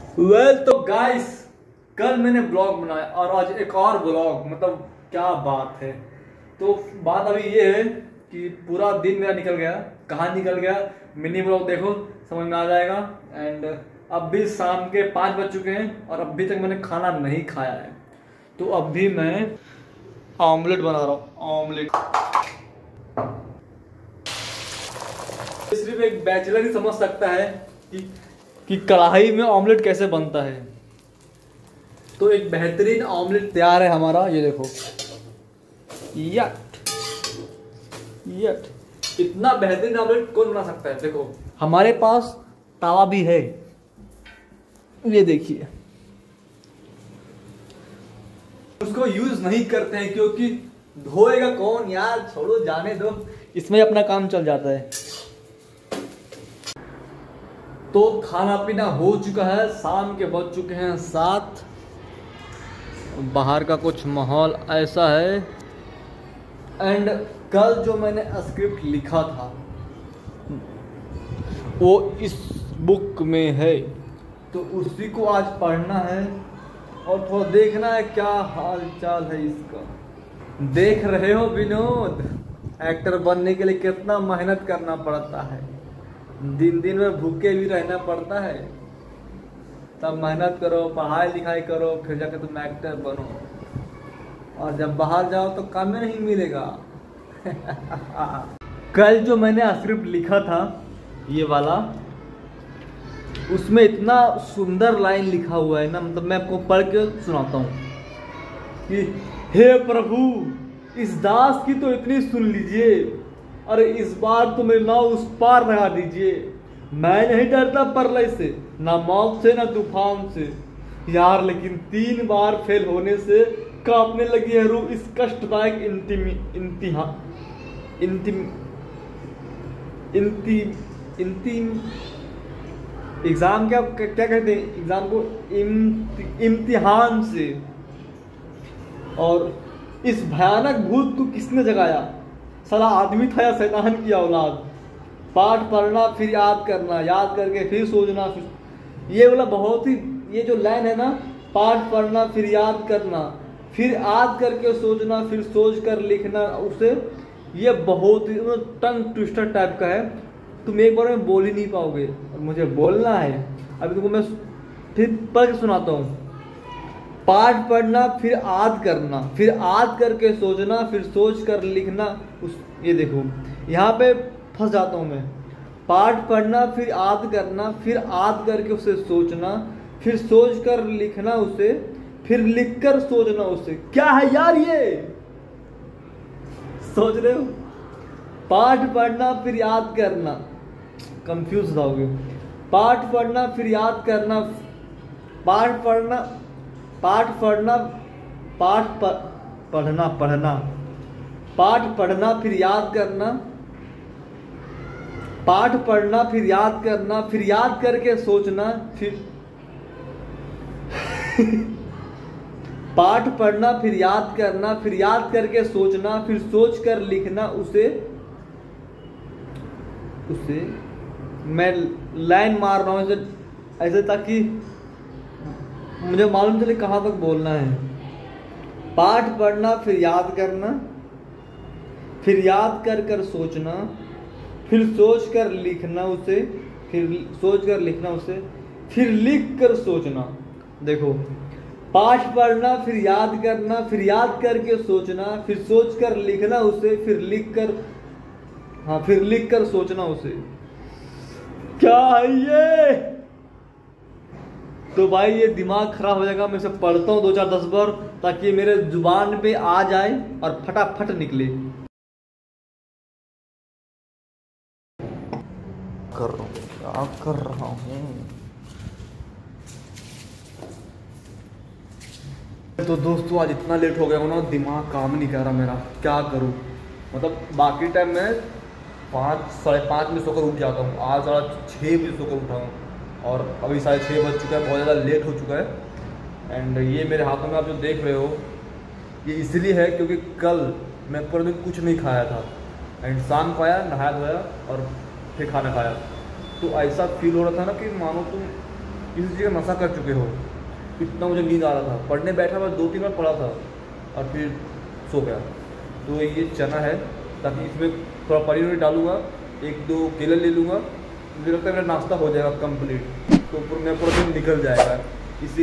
तो गाइस, कल मैंने ब्लॉग बनाया और आज एक और ब्लॉग, मतलब क्या बात है। तो बात अभी ये है कि पूरा दिन मेरा निकल गया। कहाँ निकल गया, मिनी ब्लॉग देखो समझ में आ जाएगा। एंड अब भी शाम के 5 बज चुके हैं और अभी तक मैंने खाना नहीं खाया है। तो अभी मैं ऑमलेट बना रहा हूँ। ऑमलेट सिर्फ एक बैचलर ही समझ सकता है कि कढ़ाई में ऑमलेट कैसे बनता है। तो एक बेहतरीन ऑमलेट तैयार है हमारा, ये देखो। यट इतना बेहतरीन ऑमलेट कौन बना सकता है। देखो हमारे पास तवा भी है, ये देखिए। उसको यूज नहीं करते हैं क्योंकि धोएगा कौन यार, छोड़ो जाने दो, इसमें अपना काम चल जाता है। तो खाना पीना हो चुका है, शाम के बज चुके हैं 7। बाहर का कुछ माहौल ऐसा है। एंड कल जो मैंने स्क्रिप्ट लिखा था वो इस बुक में है, तो उसी को आज पढ़ना है और थोड़ा देखना है क्या हाल चाल है इसका। देख रहे हो विनोद, एक्टर बनने के लिए कितना मेहनत करना पड़ता है। दिन दिन में भूखे भी रहना पड़ता है, तब मेहनत करो, पढ़ाई लिखाई करो, फिर जाके तुम एक्टर बनो। और जब बाहर जाओ तो काम में नहीं मिलेगा। कल जो मैंने स्क्रिप्ट लिखा था ये वाला, उसमें इतना सुंदर लाइन लिखा हुआ है ना, मतलब मैं आपको पढ़ के सुनाता हूँ कि हे प्रभु, इस दास की तो इतनी सुन लीजिए, अरे इस बार तो मेरी नाव उस पार लगा दीजिए। मैं नहीं डरता प्रलय से, ना मौत से, ना तूफान से यार, लेकिन 3 बार फेल होने से कांपने लगी है रूह इस कष्टदायक एग्जाम क्या कहते हैं, एग्जाम को इम्तिहान से। और इस भयानक भूत को किसने जगाया, साला आदमी था या शैतान की औलाद। पाठ पढ़ना फिर याद करना, याद करके फिर सोचना। फिर ये वाला बहुत ही, ये जो लाइन है ना, पाठ पढ़ना फिर याद करना, फिर याद करके सोचना, फिर सोच कर लिखना उसे, ये बहुत ही टंग ट्विस्टर टाइप का है। तुम एक बार में बोल ही नहीं पाओगे और मुझे बोलना है। अभी तुमको मैं फिर पढ़ के सुनाता हूँ। पाठ पढ़ना फिर याद करना, फिर याद करके सोचना, फिर सोच कर लिखना ये देखो यहाँ पे फंस जाता हूँ मैं। पाठ पढ़ना फिर याद करना, फिर याद करके उसे सोचना, फिर सोच कर लिखना उसे, फिर लिख कर सोचना उसे। क्या है यार ये, सोच रहे हो? पाठ पढ़ना फिर याद करना, कंफ्यूज होगे। पाठ पढ़ना फिर याद करना, पाठ पढ़ना पाठ पढ़ना पाठ पढ़ना फिर याद करना, पाठ पढ़ना फिर याद करना, फिर याद करके सोचना, फिर पाठ पढ़ना फिर याद करना, फिर याद करके सोचना, फिर सोच कर लिखना उसे। मैं लाइन मार रहा हूँ ऐसे ताकि मुझे मालूम चले कहाँ तक बोलना है। पाठ पढ़ना फिर याद करना, फिर याद कर कर सोचना, फिर सोच कर लिखना उसे, फिर सोच कर लिखना उसे, फिर लिख कर सोचना। देखो, पाठ पढ़ना फिर याद करना, फिर याद करके सोचना, फिर सोच कर लिखना उसे, फिर लिख कर सोचना उसे। क्या है ये? तो भाई ये दिमाग खराब हो जाएगा। मैं इसे पढ़ता हूँ 2-4-10 बार ताकि मेरे जुबान पे आ जाए और फटाफट निकले। क्या कर रहा हूँ। तो दोस्तों आज इतना लेट हो गया हूँ ना, दिमाग काम नहीं कर रहा मेरा, क्या करूँ। मतलब बाकी टाइम में 5-5:30 में सोकर उठ जाता हूँ, आज 6 बजे सोकर उठा हूँ और अभी 6:30 बज चुका है, बहुत ज़्यादा लेट हो चुका है। एंड ये मेरे हाथों में आप जो देख रहे हो ये इसलिए है क्योंकि कल मैं पूरे दिन कुछ नहीं खाया था। एंड शाम को आया, नहाया धोया और फिर खाना खाया, तो ऐसा फील हो रहा था ना कि मानो तुम किसी चीज़ का नशा कर चुके हो। इतना मुझे नींद आ रहा था, पढ़ने बैठा मैं 2-3 बार पढ़ा था और फिर सो गया। तो ये चना है, ताकि इसमें थोड़ा पनीर डालूंगा, 1-2 केले ले लूँगा, मुझे लगता है मेरा नाश्ता हो जाएगा कंप्लीट, तो मेरा पूरा दिन निकल जाएगा। इसी